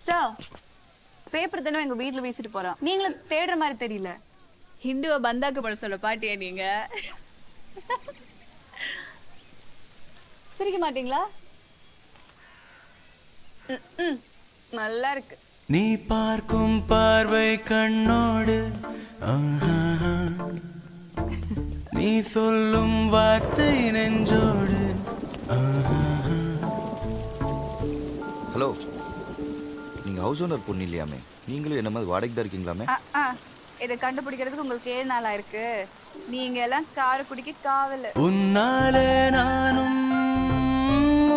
Sir paper தானே எங்க வீட்டுல வீசிட்டு போறான். நீங்களும் தேடுற மாதிரி தெரியல. ஹிந்துவை பந்தாக்கு பட சொல்ல பாட்டியா நீங்க? சிரிக்க மாட்டீங்களா? நல்லா இருக்கு. நீ பார்க்கும் பார்வை கண்ணோடு நீ சொல்லும் வார்த்தை நெஞ்சோடு. ஹலோ, நீங்க ஹவுஸ் ஓனர் பொண்ணு இல்லையாமே? நீங்களும் என்ன மாதிரி வாடகை தான் இருக்கீங்களாமே? இதை கண்டுபிடிக்கிறதுக்கு உங்களுக்கு 7 நாளா இருக்கு. நீங்க எல்லாம் கார குடிக்க காவல. உன்னாலே நானும்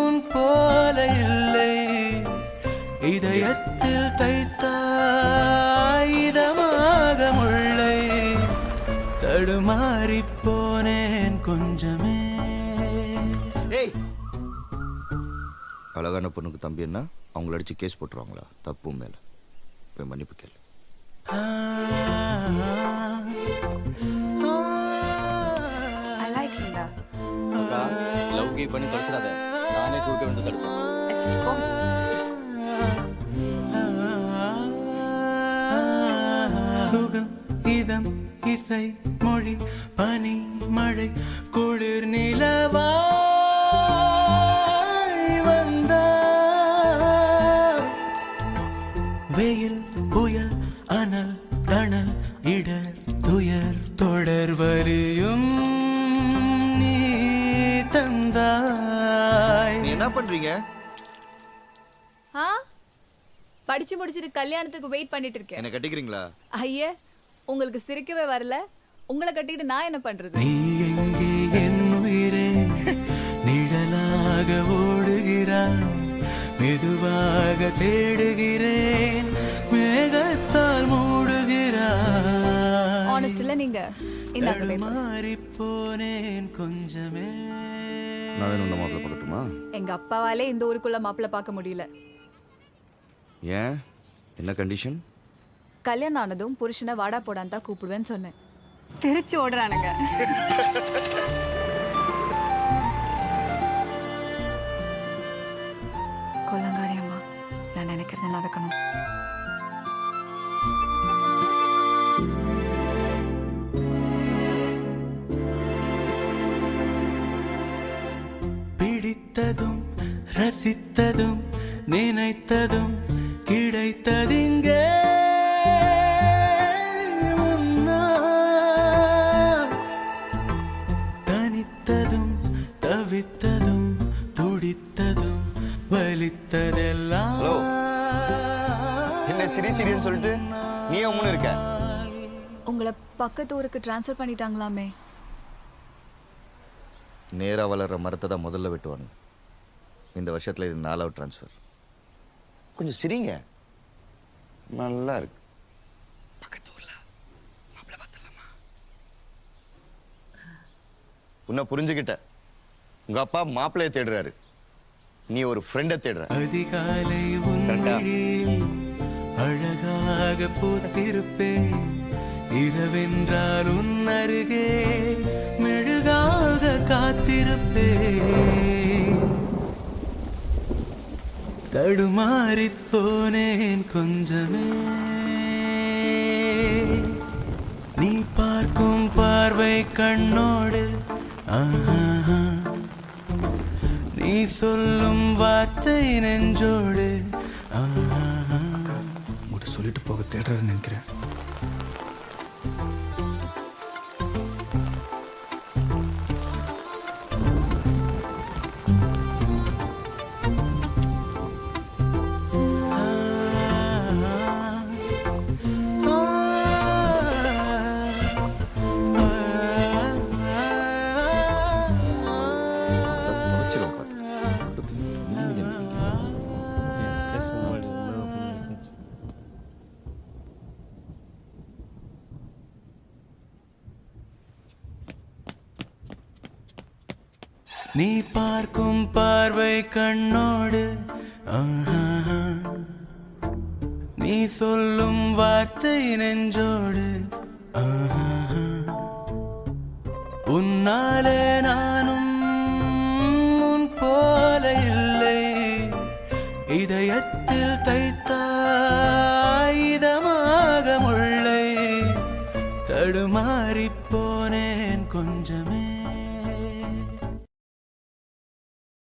உன் போல இல்லை, இதயத்தில் தைத்தாய் இதமாக முல்லை, தடுமாறி போனேன் கொஞ்சமே. ஏய், அழகான பொண்ணுக்கு தம்பி என்ன அவங்கள அடிச்சு கேஸ் போட்டுருவாங்களா? தப்பு மேல போய் மன்னிப்பு கேளு. லவ் கீ பண்ணி தொலைச்சிடாத, நானே கூட்ட வந்து தடுப்பேன். சுகம் இதம் இசை மொழி பனி மழை குளிர் நிலவாய் வந்த வெயில் புயல் அனல் தணல் இடர் துயர் தொடர் வலியும் நீ தந்தாய். நீ என்ன பண்றீங்க? படிச்சு முடிச்சிட்டு கல்யாணத்துக்கு வெயிட் பண்ணிட்டு இருக்கேன். என்ன கட்டிக்கிறீங்களா? ஐயே, உங்களுக்கு சிரிக்கவே வரல. உங்களை கட்டிட்டு நான் என்ன பண்றது? நீ எங்கே என் உயிரே, நிழலாக ஓடுகிறாய், மெதுவாக தேடுகிறேன், மேகத்தால் மூடுகிறாய். ஆனஸ்ட் இல்ல நீங்க? இந்தாங்க மாறி போனேன் கொஞ்சமே. நான் வேணும் மாப்பிள்ள பார்க்கட்டுமா? எங்க அப்பாவாலே இந்த ஊருக்குள்ள மாப்பிள்ள பார்க்க முடியல. ஏன், என்ன கண்டிஷன்? கல்யாணம் ஆனதும் புருஷனை வாடா போடான்னு தான் கூப்பிடுவேன்னு சொன்னேன். திருச்சி ஓடுறானுங்க. கொல்லங்காரி அம்மா, நான் நினைக்கிறது நடக்கணும். பிடித்ததும் ரசித்ததும் நினைத்ததும் கிடைத்ததிங்கே தனித்ததும் தவித்ததும் துடித்ததும் வலித்ததெல்லாம். என்ன சிரின்னு சொல்லிட்டு நீ உம்முன்னு இருக்க? உங்களை பக்கத்து ஊருக்கு டிரான்ஸ்ஃபர் பண்ணிட்டாங்களாமே. நேரா வளர்ற மரத்தை தான் முதல்ல வெட்டுவானு. இந்த வருஷத்துல இது 4வது டிரான்ஸ்ஃபர். கொஞ்சம் சிரிங்க, நல்லா இருக்கு. பக்கத்து ஊர்ல மாப்பிள்ளை பார்த்தலாமா? உன்னை புரிஞ்சுக்கிட்ட. உங்க அப்பா மாப்பிள்ளைய தேடுறாரு, நீ ஒரு ஃப்ரெண்டை தேடுற. அதிகாலை உன்னில் அழகாக பூத்திருப்பேன், இரவென்றால் உன் அருகே மெழுகாக காத்திருப்பேன், தடுமாறி போனேன் கொஞ்சமே. நீ பார்க்கும் பார்வை கண்ணோடு நீ சொல்லும் வார்த்தை நெஞ்சோடு. உங்கள்கிட்ட சொல்லிட்டு போக தேடுறேன்னு நினைக்கிறேன். நீ பார்க்கும் பார்வை கண்ணோடு நீ சொல்லும் வார்த்தை நெஞ்சோடு. உன்னாலே நானும் உன் போல இல்லை, இதயத்தில் தைத்தாய் தடுமாறிப் போனேன் கொஞ்சமே